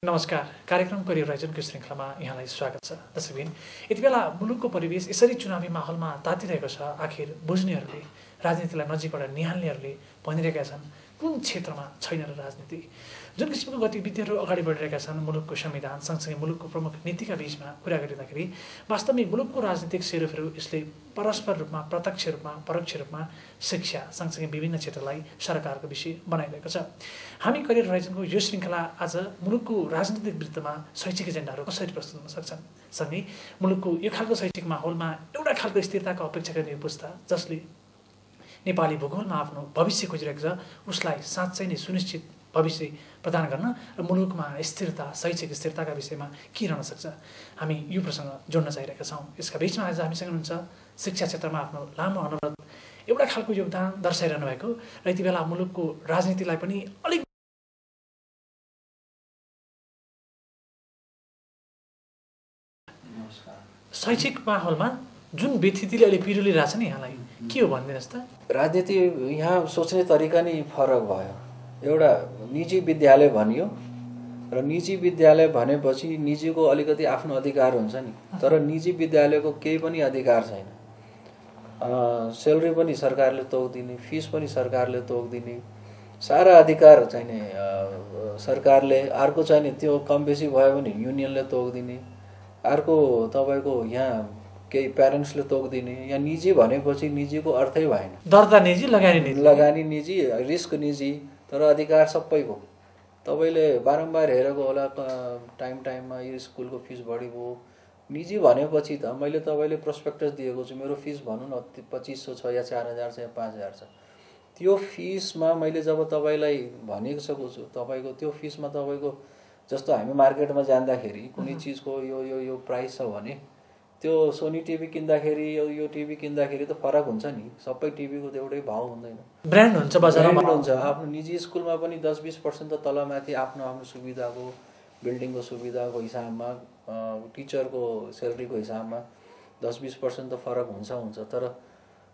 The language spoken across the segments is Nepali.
नमस्कार। कार्यक्रम करियर होराइजनको श्रृङ्खलामा यहाँलाई स्वागत छ। दर्शकबिन, यति बेला मुलुकको परिवेश यसरी चुनावी माहौलमा तातिरहेको छ। आखिर बुझ्नेहरूले, राजनीतिलाई नजिकबाट निहाल्नेहरूले भनिरहेका छन् कुन क्षेत्रमा छैन र राजनीति। जुन किसिमको गतिविधिहरू अगाडि बढिरहेका छन् मुलुकको संविधान सँगसँगै मुलुकको प्रमुख नीतिका बीचमा कुरा गरिँदाखेरि वास्तवमै मुलुकको राजनीतिक सेरोफेरो यसले परस्पर रूपमा, प्रत्यक्ष रूपमा, परोक्ष रूपमा शिक्षा सँगसँगै विभिन्न क्षेत्रलाई सरकारको विषय बनाइरहेको छ। हामी करियर होराइजनको यो श्रृङ्खला आज मुलुकको राजनीतिक वृत्तमा शैक्षिक एजेन्डाहरू कसरी प्रस्तुत हुन सक्छन्, सँगै मुलुकको यो खालको शैक्षिक माहौलमा एउटा खालको स्थिरताको अपेक्षा गर्ने पुस्ता जसले नेपाली भूगोलमा आफ्नो भविष्य खोजिरहेको छ उसलाई साँच्चै नै सुनिश्चित भविष्य प्रदान गर्न र मुलुकमा स्थिरता, शैक्षिक स्थिरताका विषयमा के रहन सक्छ, हामी यो प्रसङ्ग जोड्न चाहिरहेका छौँ। यसका बीचमा आज हामीसँग हुनुहुन्छ शिक्षा क्षेत्रमा आफ्नो लामो अनुभव, एउटा खालको योगदान दर्शाइरहनु भएको र यति बेला मुलुकको राजनीतिलाई पनि अलिक शैक्षिक माहौलमा जुन व्यथितिले अहिले पिरुलिरहेछ नि यहाँलाई के हो भनिदिनुहोस् त। राजनीति यहाँ सोच्ने तरिका नै फरक भयो। एउटा निजी विद्यालय भनियो र निजी विद्यालय भनेपछि निजीको अलिकति आफ्नो अधिकार हुन्छ नि, तर निजी विद्यालयको केही पनि अधिकार छैन। सेलरी पनि सरकारले तोकिदिने, फिस पनि सरकारले तोकिदिने, सारा अधिकार चाहिने सरकारले। अर्को चाहिने त्यो कम बेसी भयो भने युनियनले तोकिदिने, अर्को तपाईँको यहाँ केही प्यारेन्ट्सले तोकिदिने। यहाँ निजी भनेपछि निजीको अर्थै भएन। दर्ता निजी, लगानी निजी, रिस्क निजी, तर अधिकार सबैको। तपाईँले बारम्बार हेरेको होला टाइममा यो स्कुलको फिस बढी भयो। निजी भनेपछि त मैले तपाईँले प्रोस्पेक्टस दिएको छु, मेरो फिस भनौँ न 2500 छ या 4000 छ या 5000 छ। त्यो फिसमा मैले जब तपाईँलाई भनिसकेको छु, तपाईँको त्यो फिसमा तपाईँको जस्तो हामी मार्केटमा जाँदाखेरि कुनै चिजको यो प्राइस छ भने त्यो सोनी टिभी किन्दाखेरि यो टिभी किन्दाखेरि त फरक हुन्छ नि। सबै टिभीको त एउटै भाउ हुँदैन, ब्रान्ड हुन्छ, बजारमा हुन्छ। आफ्नो निजी स्कुलमा पनि 10-20% त तलमाथि आफ्नो सुविधाको, बिल्डिङको सुविधाको हिसाबमा, टिचरको सेलरीको हिसाबमा 10-20% त फरक हुन्छ। तर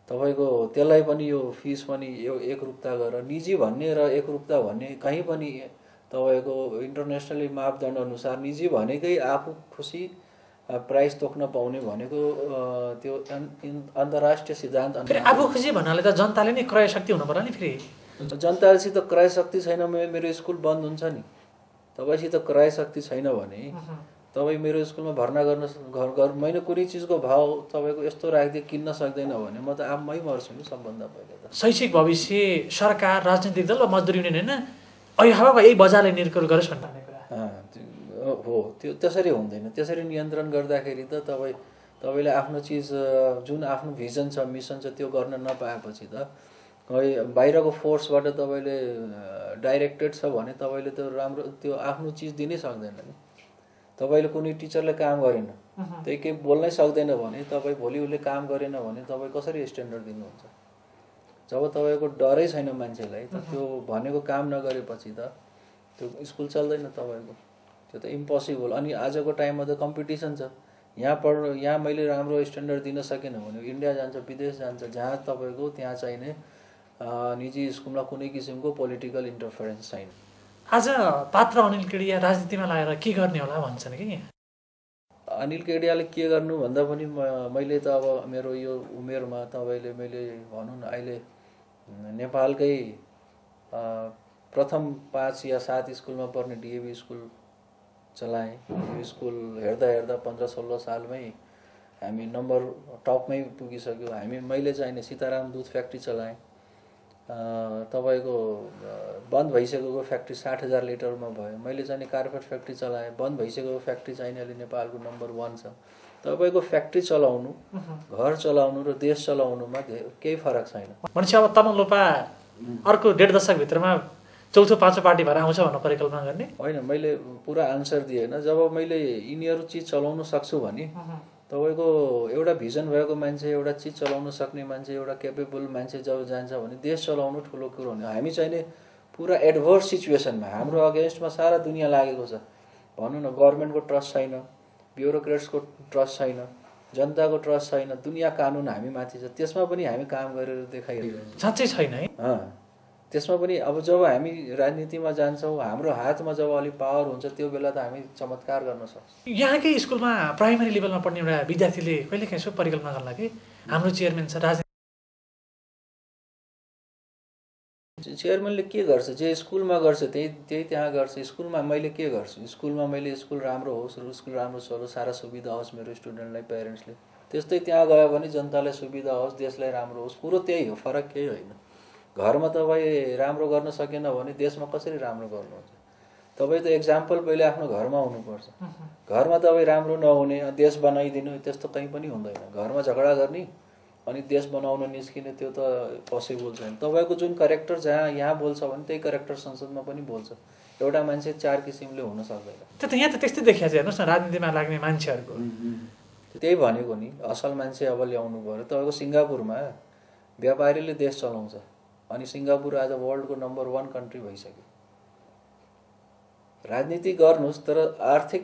तपाईँको त्यसलाई पनि यो फिस पनि एकरूपता गरेर निजी भन्ने र एकरूपता भन्ने कहीँ पनि तपाईँको इन्टरनेसनली मापदण्ड अनुसार निजी भनेकै आफू खुसी प्राइस तोक्न पाउने भनेको त्यो अन्तर्राष्ट्रिय सिद्धान्त। आफू खुसी भन्नाले त जनताले नै क्रय शक्ति हुनु पर्यो नि। फेरि जनतासित क्रय शक्ति छैन, मेरो स्कुल बन्द हुन्छ नि। तपाईँसित क्रय शक्ति छैन भने तपाईँ मेरो स्कुलमा भर्ना गर्न मैले कुनै चिजको भाउ तपाईँको यस्तो राखिदिए किन्न सक्दैन भने म त मै मर्छु नि। सबभन्दा पहिले त शैक्षिक भविष्य सरकार, राजनीतिक दल वा मजदुर युनियन होइन अहिलेसम्म यही बजारले निर्भर गरोस् भन्ने कुरा हो। त्यो त्यसरी हुँदैन। त्यसरी नियन्त्रण गर्दाखेरि त तपाईँले आफ्नो चिज जुन आफ्नो भिजन छ, मिसन छ, त्यो गर्न नपाएपछि त बाहिरको फोर्सबाट तपाईँले डाइरेक्टेड छ भने तपाईँले त्यो राम्रो त्यो आफ्नो चिज दिनै सक्दैन नि। तपाईँले कुनै टिचरले काम गरेन, त्यही केही बोल्नै सक्दैन भने तपाईँ भोलि उसले काम गरेन भने तपाईँ कसरी स्ट्यान्डर्ड दिनुहुन्छ? जब तपाईँको डरै छैन मान्छेलाई त त्यो भनेको काम नगरेपछि त त्यो स्कुल चल्दैन तपाईँको। त्यो त इम्पोसिबल। अनि आजको टाइममा त कम्पिटिसन छ। यहाँ मैले राम्रो स्ट्यान्डर्ड दिन सकेन भने इन्डिया जान्छ, विदेश जान्छ, जहाँ तपाईँको त्यहाँ चाहिने निजी स्कुलमा कुनै किसिमको पोलिटिकल इन्टरफेरेन्स छैन। आज पात्र अनिल केडिया राजनीतिमा लागेर के गर्ने होला भन्छन् कि अनिल केडियाले के गर्नु भन्दा पनि मैले त अब मेरो यो उमेरमा तपाईँले मैले भनौँ न अहिले नेपालकै प्रथम 5 या 7 स्कुलमा पर्ने डिएभी स्कुल चलाएँ। यो स्कुल हेर्दा 15-16 सालमै हामी नम्बर टपमै पुगिसक्यो। मैले चाहिने सीताराम दुध फ्याक्ट्री चलाएँ। तपाईँको बन्द भइसकेको फ्याक्ट्री 60,000 लिटरमा भयो। मैले चाहिने कार्पेट फ्याक्ट्री चलाएँ। बन्द भइसकेको फ्याक्ट्री चाहिने अहिले नेपालको नम्बर 1 छ। तपाईँको फ्याक्ट्री चलाउनु, घर चलाउनु र देश चलाउनुमा केही फरक छैन। भनेपछि अब तमलोपा अर्को 1.5 दशकभित्रमा चौथो पाँचौँ पार्टी भएर आउँछ भन्ने परिकल्पना गर्ने होइन। मैले पुरा आन्सर दिएन। जब मैले यिनीहरू चिज चलाउन सक्छु भने तपाईँको एउटा भिजन भएको मान्छे, एउटा चिज चलाउन सक्ने मान्छे, एउटा केपेबल मान्छे जब जान्छ भने देश चलाउनु ठुलो कुरो हो। हामी चाहिने पुरा एडभर्स सिचुएसनमा हाम्रो अगेन्स्टमा सारा दुनियाँ लागेको छ। भनौँ न, गभर्मेन्टको ट्रस्ट छैन, ब्युरोक्रेट्सको ट्रस्ट छैन, जनताको ट्रस्ट छैन, दुनियाँ कानुन हामी माथि छ। त्यसमा पनि हामी काम गरेर देखाइरहेको साँच्चै छैन है। त्यसमा पनि अब जब हामी राजनीतिमा जान्छौँ हाम्रो हातमा जब अलिक पावर हुन्छ त्यो बेला त हामी चमत्कार गर्न सक्छौँ। यहाँकै स्कुलमा प्राइमेरी लेभलमा पढ्ने एउटा विद्यार्थीले कहिलेकाहीँ यसो परिकल्पना गर्ला कि हाम्रो चेयरम्यान छ राजनीति चेयरम्यानले के गर्छ, जे स्कुलमा गर्छ त्यही त्यहाँ गर्छ। स्कुलमा मैले के गर्छु, स्कुलमा मैले स्कुल राम्रो होस्, स्कुल राम्रो चलोस्, सारा सुविधा होस् मेरो स्टुडेन्टलाई, प्यारेन्ट्सले, त्यस्तै त्यहाँ गयो भने जनतालाई सुविधा होस्, देशलाई राम्रो होस्। कुरो त्यही हो, फरक केही होइन। घरमा तपाईँ राम्रो गर्न सकेन भने देशमा कसरी राम्रो गर्नुहुन्छ? तपाईँ त एक्जाम्पल पहिले आफ्नो घरमा हुनुपर्छ। घरमा तपाईँ राम्रो नहुने देश बनाइदिनु त्यस्तो कहीँ पनि हुँदैन। घरमा झगडा गर्ने अनि देश बनाउन निस्किने त्यो त पोसिबल छैन। तपाईँको जुन क्यारेक्टर जहाँ यहाँ बोल्छ भने त्यही क्यारेक्टर संसदमा पनि बोल्छ। एउटा मान्छे 4 किसिमले हुन सक्दैन। त्यो त यहाँ त त्यस्तै देखिया छ। हेर्नुहोस् न राजनीतिमा लाग्ने मान्छेहरूको त्यही भनेको नि, असल मान्छे अब ल्याउनु पर्यो। तपाईँको सिङ्गापुरमा व्यापारीले देश चलाउँछ अनि सिङ्गापुर आज वर्ल्डको नम्बर 1 कन्ट्री भइसक्यो। राजनीति गर्नुहोस् तर आर्थिक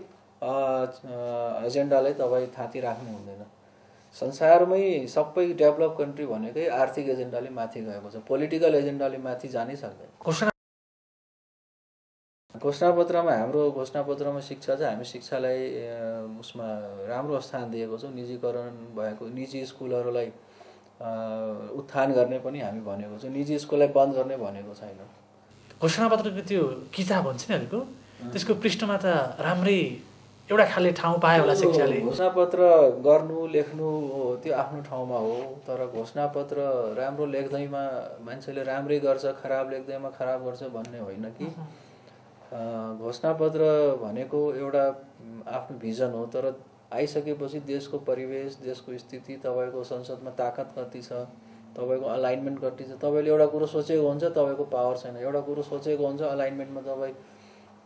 एजेन्डालाई तपाईँ थाती राख्नु हुँदैन। संसारमै सबै डेभलप कन्ट्री भनेकै आर्थिक एजेन्डाले माथि गएको छ, पोलिटिकल एजेन्डाले माथि जानै सक्दैन। घोषणापत्रमा हाम्रो घोषणापत्रमा शिक्षा छ। हामी शिक्षालाई उसमा राम्रो स्थान दिएको छौँ। निजीकरण भएको निजी स्कुलहरूलाई उत्थान गर्ने पनि हामी भनेको छौँ। निजी स्कुललाई बन्द गर्ने भनेको छैन। घोषणापत्रको त्यो किताब हुन्छ नि अहिलेको, त्यसको पृष्ठमा त राम्रै एउटा खाले ठाउँ पायो होला शिक्षाले। घोषणापत्र गर्नु लेख्नु त्यो आफ्नो ठाउँमा हो, तर घोषणापत्र राम्रो लेख्दैमा मान्छेले राम्रै गर्छ, खराब लेख्दैमा खराब गर्छ भन्ने होइन कि। घोषणापत्र भनेको एउटा आफ्नो भिजन हो, तर आइसकेपछि देशको परिवेश, देशको स्थिति, तपाईँको संसदमा ताकत कति छ, तपाईँको अलाइनमेन्ट कति छ। तपाईँले एउटा कुरो सोचेको हुन्छ, तपाईँको पावर छैन। एउटा कुरो सोचेको हुन्छ, अलाइनमेन्टमा तपाईँ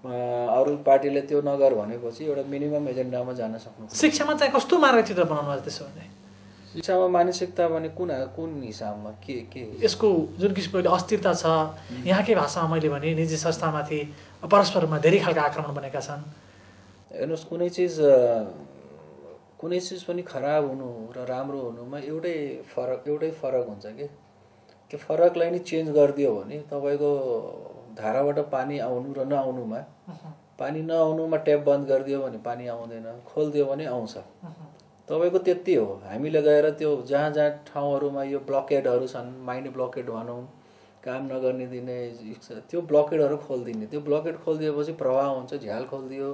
अरू पार्टीले त्यो नगर भनेपछि एउटा मिनिमम एजेन्डामा जान सक्नु। शिक्षामा चाहिँ कस्तो मार्गचित्र बनाउनु पर्छ त्यसो भने? शिक्षामा मानसिकता भने कुन हिसाबमा के यसको जुन किसिमको अस्थिरता छ, यहाँकै भाषामा मैले भने निजी संस्थामाथि परस्परमा धेरै खालका आक्रमण बनेका छन्। हेर्नुहोस्, कुनै चिज पनि खराब हुनु र राम्रो हुनुमा एउटै फरक हुन्छ कि। त्यो फरकलाई नि चेन्ज गरिदियो भने तपाईँको धाराबाट पानी आउनु र नआउनुमा, पानी नआउनुमा ट्याप बन्द गरिदियो भने पानी आउँदैन, खोलिदियो भने आउँछ। तपाईँको त्यति हो। हामीले गएर त्यो जहाँ जहाँ ठाउँहरूमा यो ब्लकेडहरू छन्, माइन्ड ब्लकेड भनौँ, काम नगर्ने दिने, त्यो ब्लकेडहरू खोलिदिने। त्यो ब्लकेड खोलिदिएपछि प्रवाह हुन्छ। झ्याल खोलिदियो,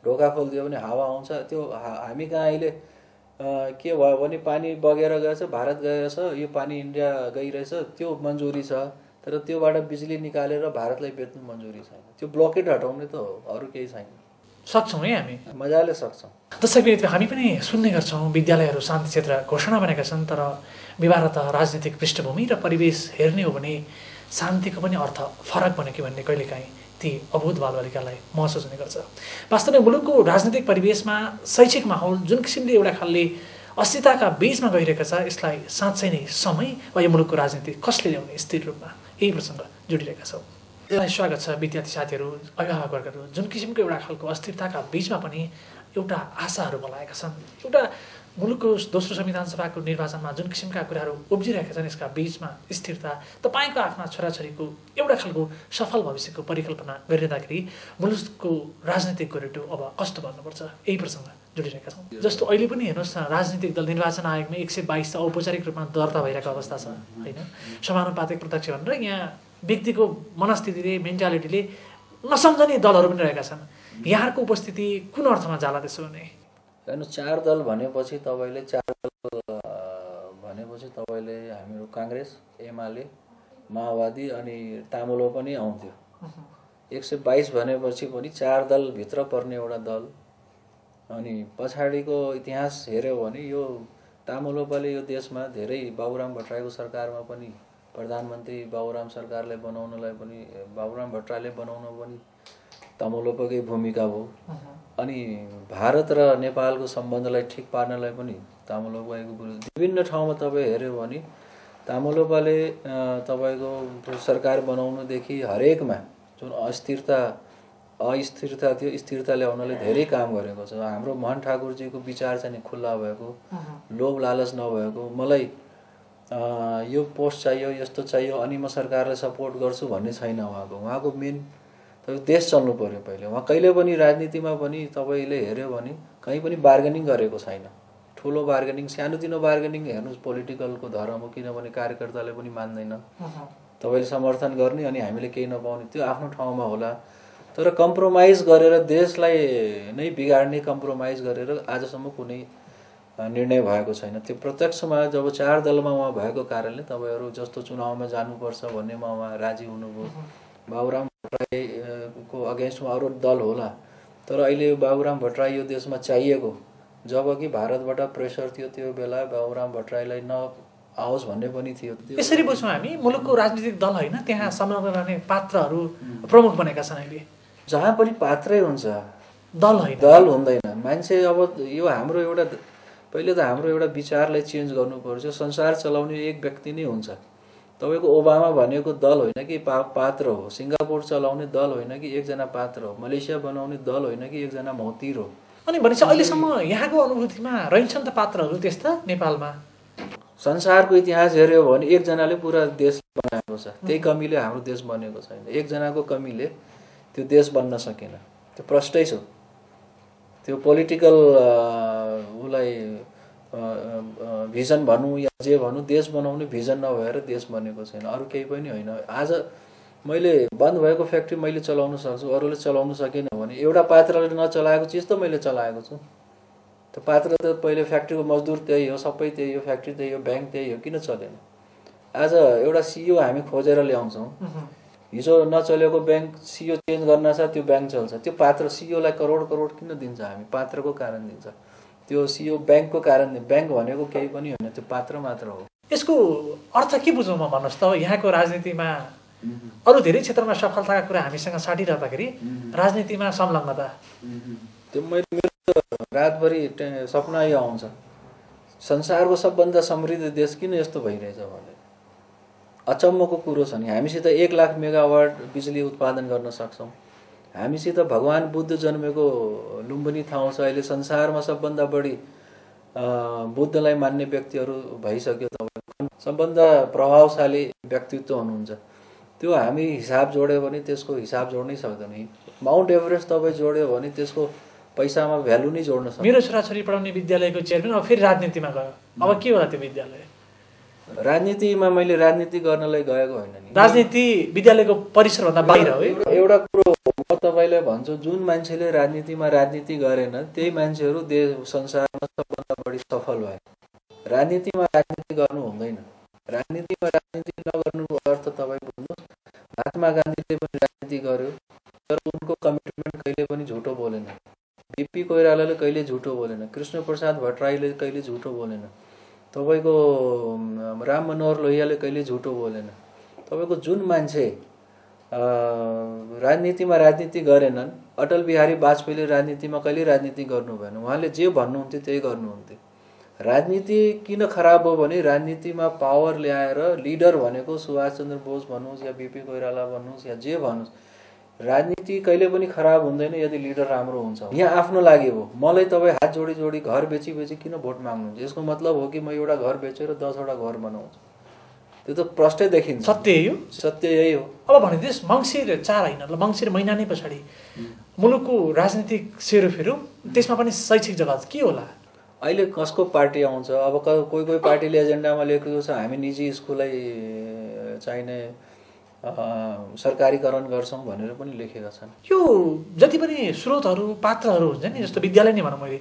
ढोका खोलिदियो भने हावा आउँछ। त्यो हामी कहाँ अहिले के भयो भने पानी बगेर गएछ, भारत गएछ, यो पानी इन्डिया गइरहेछ, त्यो मन्जुरी छ, तर त्योबाट बिजुली निकालेर भारतलाई बेच्नु मन्जुरी छैन। त्यो ब्लकेड हटाउने त हो, अरू केही छैन। सक्छौँ है हामी, मजाले सक्छौँ। त्यसैले हामी पनि सुन्ने गर्छौँ विद्यालयहरू शान्ति क्षेत्र घोषणा बनेका छन्, तर विवाहतः राजनीतिक पृष्ठभूमि र परिवेश हेर्ने हो भने शान्तिको पनि अर्थ फरक बन्यो कि भन्ने कहिलेकाहीँ ती अबुध बालबालिकालाई महसुस हुने गर्छ। वास्तवमा मुलुकको राजनीतिक परिवेशमा शैक्षिक माहौल जुन किसिमले एउटा खालले अस्थिरताका बीचमा गइरहेको छ, यसलाई साँच्चै नै समय वा यो मुलुकको राजनीति कसले ल्याउने स्थिर रूपमा यही प्रसङ्ग जोडिरहेका छौँ। यसलाई स्वागत छ विद्यार्थी साथीहरू, अभिभावकवर्गहरू जुन किसिमको एउटा खालको अस्थिरताका बीचमा पनि एउटा आशाहरू बलाएका छन्। एउटा मुलुकको दोस्रो संविधान सभाको निर्वाचनमा जुन किसिमका कुराहरू उब्जिरहेका छन्, यसका बीचमा स्थिरता, तपाईँको आफ्ना छोराछोरीको एउटा खालको सफल भविष्यको परिकल्पना गरिरहँदाखेरि मुलुकको राजनीतिक गोरेटो अब कस्तो भन्नुपर्छ, यही प्रसङ्ग जोडिरहेका छौँ। जस्तो अहिले पनि हेर्नुहोस् न, राजनीतिक दल निर्वाचन आयोगमा 122 औपचारिक रूपमा दर्ता भइरहेको अवस्था छ होइन। समानुपातिक प्रत्यक्ष भनेर यहाँ व्यक्तिको मनस्थितिले, मेन्टालिटीले नसम्झने दलहरू पनि रहेका छन्। यहाँको उपस्थिति कुन अर्थमा जाला त्यसो भने? हेर्नु, 4 दल भनेपछि तपाईँले हामीहरू काङ्ग्रेस, एमाले, माओवादी अनि तामुलो पनि आउँथ्यो। 122 भनेपछि पनि 4 दलभित्र पर्ने एउटा दल। अनि पछाडिको इतिहास हेऱ्यो भने यो तामुलोपाले यो देशमा धेरै बाबुराम भट्टराईको सरकारमा पनि प्रधानमन्त्री बाबुराम सरकारलाई बनाउनलाई पनि बाबुराम भट्टराईले बनाउन पनि तामुलोपाकै भूमिका हो। अनि भारत र नेपालको सम्बन्धलाई ठिक पार्नलाई पनि तामुलोपाको विभिन्न ठाउँमा तपाईँ हेऱ्यो भने तामुलोपाले तपाईँको सरकार बनाउनुदेखि हरेकमा जुन अस्थिरता थियो, स्थिरता ल्याउनले धेरै काम गरेको छ। हाम्रो मोहन ठाकुरजीको विचार चाहिँ खुल्ला भएको, लोभ लालच नभएको। मलाई यो पोस्ट चाहियो, यस्तो चाहियो अनि म सरकारलाई सपोर्ट गर्छु भन्ने छैन उहाँको मेन तपाईँ देश चल्नु पर्यो पहिले। उहाँ कहिले पनि राजनीतिमा पनि तपाईँले हेऱ्यो भने कहीँ पनि बार्गेनिङ गरेको छैन। ठुलो बार्गेनिङ, सानोतिनो बार्गेनिङ हेर्नुहोस् पोलिटिकलको धर्म हो, किनभने कार्यकर्ताले पनि मान्दैन तपाईँले समर्थन गर्ने अनि हामीले केही नपाउने, त्यो आफ्नो ठाउँमा होला। तर कम्प्रोमाइज गरेर देशलाई नै बिगाड्ने कम्प्रोमाइज गरेर आजसम्म कुनै निर्णय भएको छैन। त्यो प्रत्यक्षमा जब 4 दलमा उहाँ भएको कारणले तपाईँहरू जस्तो चुनावमा जानुपर्छ भन्नेमा उहाँ राजी हुनुभयो। बाबुराम भट्टराईको अगेन्स्टमा अरू दल होला, तर अहिले बाबुराम भट्टराई यो देशमा चाहिएको, जबकि भारतबाट प्रेसर थियो त्यो बेला बाबुराम भट्टराईलाई नआओस् भन्ने पनि थियो। यसरी बुझ्छौँ हामी मुलुकको राजनीतिक दल होइन, त्यहाँ संलग्न रहने पात्रहरू प्रमुख बनेका छन्। अहिले जहाँ पनि पात्रै हुन्छ, दल होइन, दल हुँदैन। मान्छे अब यो हाम्रो एउटा पहिले त हाम्रो एउटा विचारलाई चेन्ज गर्नुपर्छ। संसार चलाउने एक व्यक्ति नै हुन्छ। तपाईँको ओबामा भनेको दल होइन कि पात्र हो, सिङ्गापुर चलाउने दल होइन कि एकजना पात्र हो, मलेसिया बनाउने दल होइन कि एकजना मौतिर हो। अनि भनेपछि अहिलेसम्म यहाँको अनुभूतिमा रहन्छन् त पात्रहरू त्यस्ता नेपालमा? संसारको इतिहास हेऱ्यो भने एकजनाले पुरा देश बनाएको छ, त्यही कमीले हाम्रो देश बनेको छैन। एकजनाको कमीले त्यो देश बन्न सकेन, त्यो प्रष्टै छ। त्यो पोलिटिकल उसलाई भिजन भनौँ या जे भनौँ, देश बनाउने भिजन नभएर देश बनेको छैन, अरू केही पनि होइन। आज मैले बन्द भएको फ्याक्ट्री मैले चलाउन सक्छु, अरूले चलाउन सकेन भने एउटा पात्रले नचलाएको चिज त मैले चलाएको छु। त्यो पात्र त पहिले फ्याक्ट्रीको मजदुर त्यही हो, सबै त्यही हो, फ्याक्ट्री त्यही हो, ब्याङ्क त्यही हो, किन चलेन? आज एउटा सिइओ हामी खोजेर ल्याउँछौँ, हिजो नचलेको ब्याङ्क सिइओ चेन्ज गर्न छ, त्यो ब्याङ्क चल्छ। त्यो पात्र सिइओलाई करोड करोड किन दिन्छ? हामी पात्रको कारण दिन्छ। त्यो सिइओ ब्याङ्कको कारण, ब्याङ्क भनेको केही पनि होइन, त्यो पात्र मात्र हो। यसको अर्थ के बुझौँ म भन्नुहोस् त? यहाँको राजनीतिमा अरू धेरै क्षेत्रमा सफलताका कुरा हामीसँग साटिरहँदाखेरि राजनीतिमा संलग्नता, त्यो मेरो रातभरि सपना यो आउँछ, संसारको सबभन्दा समृद्ध देश किन यस्तो भइरहेछ भने अचम्मको कुरो छ नि। हामीसित 1 लाख मेगावाट बिजुली उत्पादन गर्न सक्छौँ। हामीसित भगवान बुद्ध जन्मेको लुम्बिनी ठाउँ छ। अहिले संसारमा सबभन्दा बढी बुद्धलाई मान्ने व्यक्तिहरू भइसक्यो। तपाईँ सबभन्दा प्रभावशाली व्यक्तित्व हुनुहुन्छ। त्यो हामी हिसाब जोड्यो भने त्यसको हिसाब जोड्नै सक्दैन। माउन्ट एभरेस्ट तपाईँ जोड्यो भने त्यसको पैसामा भ्यालु नै जोड्न सक्छ। मेरो छोराछोरी पढाउने विद्यालयको चेयरम्यान अब फेरि राजनीतिमा गयो, अब के होला त्यो विद्यालय? राजनीतिमा मैले राजनीति गर्नलाई गएको होइन नि, राजनीति विद्यालयको परिसरभन्दा बाहिर हो। एउटा कुरो म तपाईँलाई भन्छु, जुन मान्छेले राजनीतिमा राजनीति गरेन त्यही मान्छेहरू देश संसारमा सबभन्दा बढी सफल भए। राजनीतिमा राजनीति गर्नु हुँदैन। राजनीतिमा राजनीति नगर्नुको अर्थ तपाईँ बुझ्नुहोस्, महात्मा गान्धीले पनि राजनीति गर्यो तर उनको कमिटमेन्ट कहिले पनि झुटो बोलेन। बीपी कोइरालाले कहिले झुटो बोलेन। कृष्ण प्रसाद भट्टराईले कहिले झुटो बोलेन। तपाईँको राम मनोहर लोहियाले कहिले झुटो बोलेन। तपाईँको जुन मान्छे राजनीतिमा राजनीति गरेनन्, अटल बिहारी वाजपेयीले राजनीतिमा कहिले राजनीति गर्नु भएन। उहाँले जे भन्नुहुन्थ्यो त्यही गर्नुहुन्थ्यो। राजनीति किन खराब हो भने राजनीतिमा पावर ल्याएर लिडर भनेको सुभाष चन्द्र बोस भन्नुहोस् या बीपी कोइराला भन्नुहोस् या जे भन्नुहोस्, राजनीति कहिले पनि खराब हुँदैन यदि लिडर राम्रो हुन्छ। यहाँ आफ्नो लागि हो। मलाई तपाईँ हात जोडी जोडी घर बेची बेची किन भोट माग्नुहुन्छ? यसको मतलब हो कि म एउटा घर बेचेर 10वटा घर बनाउँछु। त्यो त प्रष्टै देखिन्छ। सत्य यही हो। सत्य यही हो। अब भनेदेखि मङ्सिर 4 होइन, मङ्सिर महिना नै पछाडि मुलुकको राजनीतिक सेरोफेरो, त्यसमा पनि शैक्षिक जगत के होला? अहिले कसको पार्टी आउँछ? अब कोही कोही पार्टीले एजेन्डामा लेखेको छ हामी निजी स्कुललाई चाहिने सरकारीकरण गर्छौँ भनेर पनि लेखेका छन्। यो जति पनि स्रोतहरू पात्रहरू हुन्छ नि, जस्तो विद्यालय नै भनौँ मैले,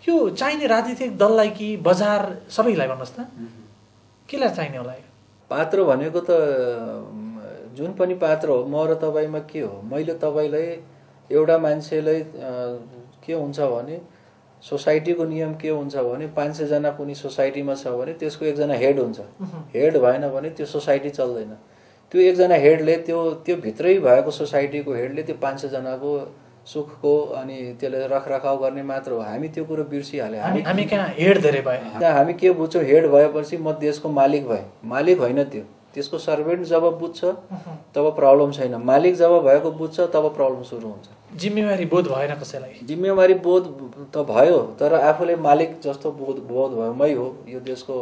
यो चाहिने राजनीतिक दललाई कि बजार सबैलाई भन्नुहोस् त, केलाई चाहिने होला? पात्र भनेको त जुन पनि पात्र हो, म र तपाईँमा के हो? मैले तपाईँलाई एउटा मान्छेलाई के हुन्छ भने सोसाइटीको नियम के हुन्छ भने 500 जना कुनै सोसाइटीमा छ भने त्यसको एकजना हेड हुन्छ। हेड भएन भने त्यो सोसाइटी चल्दैन। त्यो एकजना हेडले त्यो भित्रै भएको सोसाइटीको हेडले त्यो 500 जनाको सुखको अनि त्यसले रखरखाव गर्ने मात्र हो। हामी त्यो कुरो बिर्सिहाल्यो। हामी कहाँ हेड धेरै भए? हामी के बुझ्छौँ? हेड भएपछि म देशको मालिक भएँ। मालिक होइन, त्यो त्यसको सर्भेन्ट जब बुझ्छ तब प्रब्लम छैन। मालिक जब भएको बुझ्छ तब प्रब्लम सुरु हुन्छ। जिम्मेवारी बोध भएन कसैलाई? जिम्मेवारी बोध त भयो, तर आफूले मालिक जस्तो बोध भयो। मै हो, यो देशको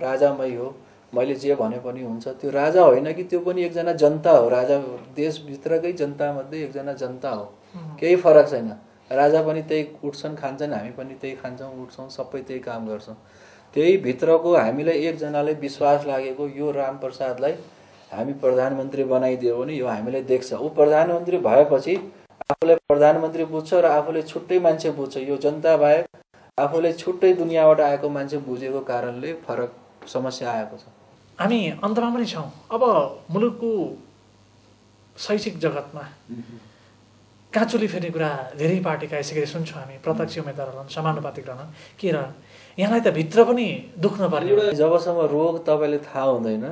राजा मै हो, मैले जे भने पनि हुन्छ। त्यो राजा होइन कि, त्यो पनि एकजना जनता हो। राजा देशभित्रकै जनतामध्ये एकजना जनता हो, केही फरक छैन। राजा पनि त्यही उठ्छन् खान्छन्, हामी पनि त्यही खान्छौँ उठ्छौँ, सबै त्यही काम गर्छौँ। त्यही भित्रको हामीलाई एकजनाले विश्वास लागेको यो रामप्रसादलाई हामी प्रधानमन्त्री बनाइदियो भने यो हामीले देख्छ। ऊ प्रधानमन्त्री भएपछि आफूलाई प्रधानमन्त्री बुझ्छ र आफूले छुट्टै मान्छे बुझ्छ। यो जनता बाहेक आफूले छुट्टै दुनियाँबाट आएको मान्छे बुझेको कारणले फरक समस्या आएको छ। हामी अन्तमा पनि छौँ। अब मुलुकको शैक्षिक जगतमा काँचुली फेर्ने कुरा धेरै पार्टीका यसै सुन्छौँ हामी, प्रत्यक्ष उम्मेदवार रहन्, समानुपातिक रहन्, के रहन्। यहाँलाई त भित्र पनि दुख्न पर्ने। जबसम्म रोग तपाईँले थाहा हुँदैन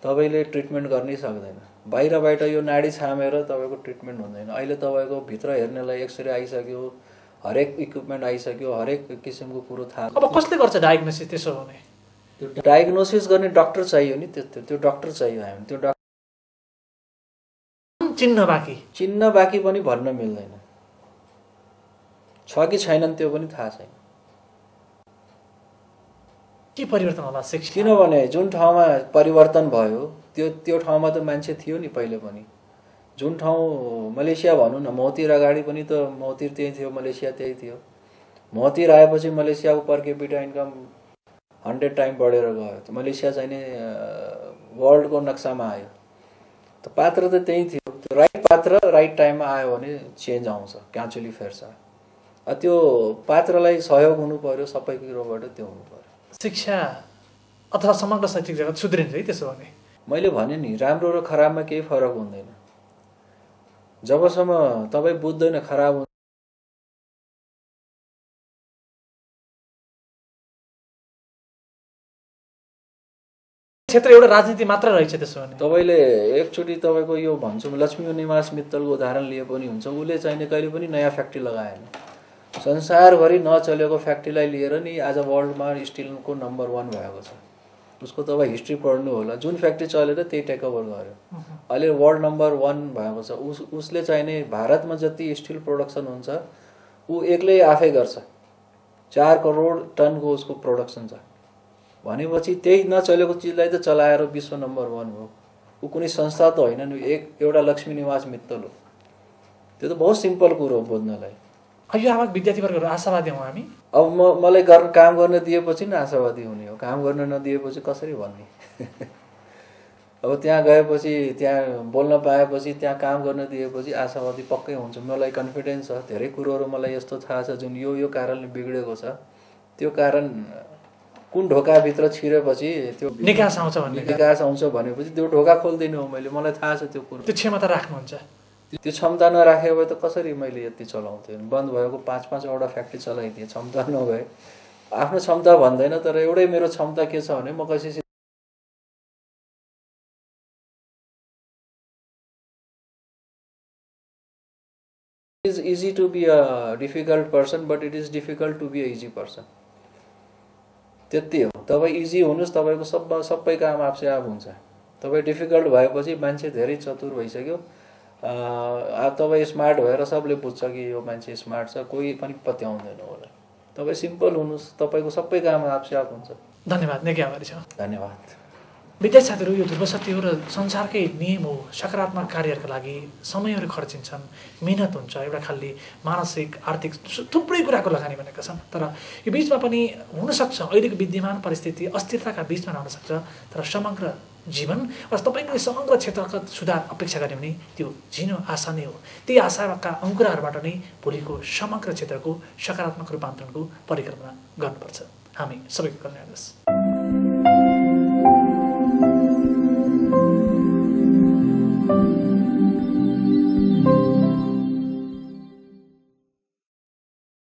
तपाईँले ट्रिटमेन्ट गर्नै सक्दैन। बाहिरबाट यो नाडी छामेर तपाईँको ट्रिटमेन्ट हुँदैन। अहिले तपाईँको भित्र हेर्नेलाई एक्सरे आइसक्यो, हरेक इक्विपमेन्ट आइसक्यो, हरेक किसिमको कुरो थाहा। अब कसले गर्छ डायग्नोसिस? त्यसो भने त्यो डायग्नोसिस गर्ने डक्टर चाहियो नि, त्यो डक्टर चाहियो हामी। त्यो डक्टर चिन्न बाँकी पनि भन्न मिल्दैन। छ कि छैनन् त्यो पनि थाहा छैन। के परिवर्तन होला शिक्षा? किनभने जुन ठाउँमा परिवर्तन भयो त्यो ठाउँमा त मान्छे थियो नि पहिले पनि। जुन ठाउँ मलेसिया भनौँ न, मौतिर अगाडि पनि त मौतिर त्यही थियो, मलेसिया त्यही थियो। मौतिर आएपछि मलेसियाको पर क्यापिटा इन्कम 100 टाइम बढेर गयो। मलेसिया चाहिँ नि वर्ल्डको नक्सामा आयो। त पात्र त त्यही थियो। त्यो राइट पात्र राइट टाइममा आयो भने चेन्ज आउँछ, काँचुली फेर्छ। त्यो पात्रलाई सहयोग हुनु पर्यो, सबै कुरोबाट त्यो हुनु पर्यो। शिक्षा अथवा समग्र शैक्षिक जगत सुध्रिन्छ है त्यसो भने? मैले भने नि राम्रो र खराबमा केही फरक हुँदैन। जबसम्म तपाईँ बुझ्दैन खराब क्षेत्र एउटा राजनीति मात्र रहेछ त्यसो भने। तपाईँले एकचोटि तपाईँको यो भन्छौँ लक्ष्मी निवास मित्तलको उदाहरण लिए पनि हुन्छ। उसले चाहिने कहिले पनि नयाँ फ्याक्ट्री लगाएन। संसारभरि नचलेको फ्याक्ट्रीलाई लिएर नि आज वर्ल्डमा स्टिलको नम्बर 1 भएको छ। उसको तपाईँ हिस्ट्री पढ्नु होला। जुन फ्याक्ट्री चलेर त्यही टेकओभर गर्यो, अहिले वर्ल्ड नम्बर 1 भएको छ। उसले चाहिने भारतमा जति स्टिल प्रोडक्सन हुन्छ ऊ एक्लै आफै गर्छ। 4 करोड टनको उसको प्रोडक्सन छ भनेपछि त्यही नचलेको चिजलाई त चलाएर विश्व नम्बर 1 हो। ऊ कुनै संस्था त होइन नि, एउटा लक्ष्मी निवास मित्तल हो। त्यो त बहुत सिम्पल कुरो हो बुझ्नलाई। यो आवाज विद्यार्थीवर्गहरू आशावादी हौँ हामी। अब मलाई काम गर्न दिएपछि नि आशावादी हुने हो, काम गर्न नदिएपछि कसरी भन्ने। अब त्यहाँ गएपछि, त्यहाँ बोल्न पाएपछि, त्यहाँ काम गर्न दिएपछि आशावादी पक्कै हुन्छ। मलाई कन्फिडेन्स छ। धेरै कुरोहरू मलाई यस्तो थाहा छ जुन यो कारणले बिग्रेको छ। त्यो कारण कुन ढोकाभित्र छिरेपछि त्यो निकास आउँछ भनेपछि त्यो ढोका खोल्दिनँ हो मैले। मलाई थाहा छ त्यो कुरो। त्यो क्षमता राख्नुहुन्छ? त्यो क्षमता नराखे भए त कसरी मैले यति चलाउँथेँ। बन्द भएको 5-5वटा फ्याक्ट्री चलाइदिएँ। क्षमता नभए आफ्नो क्षमता भन्दैन, तर एउटै मेरो क्षमता के छ भने म कसैसित It is easy to be a difficult person, but it is difficult to be a easy person. त्यति हो। तपाईँ इजी हुनुहोस्, तपाईँको सबै काम आफसे आफ हुन्छ। तपाईँ डिफिकल्ट भएपछि मान्छे धेरै चतुर भइसक्यो। तपाईँ स्मार्ट भएर सबले बुझ्छ कि यो मान्छे स्मार्ट छ, कोही पनि पत्याउँदैन होला। तपाईँ सिम्पल हुनुहोस्, तपाईँको सबै काम आफसे आफ हुन्छ। धन्यवाद, निकै आभारी छ। धन्यवाद। विद्यार्थी साथीहरू, यो ध्रुव सत्य हो र संसारकै नियम हो। सकारात्मक कार्यहरूका लागि समयहरू खर्चिन्छन्, मिहिनेत हुन्छ, एउटा खालि मानसिक आर्थिक थुप्रै कुराको लगानी भनेका छन्। तर यो बिचमा पनि हुनसक्छ अहिलेको विद्यमान परिस्थिति अस्थिरताका बिचमा हुनसक्छ, तर समग्र जीवन वा तपाईँको समग्र क्षेत्रका सुधार अपेक्षा गर्ने भने त्यो झिनो आशा नै हो। त्यही आशाका अङ्कुराहरूबाट नै भोलिको समग्र क्षेत्रको सकारात्मक रूपान्तरणको परिकल्पना गर्नुपर्छ। हामी सबैको कल्याण होस्।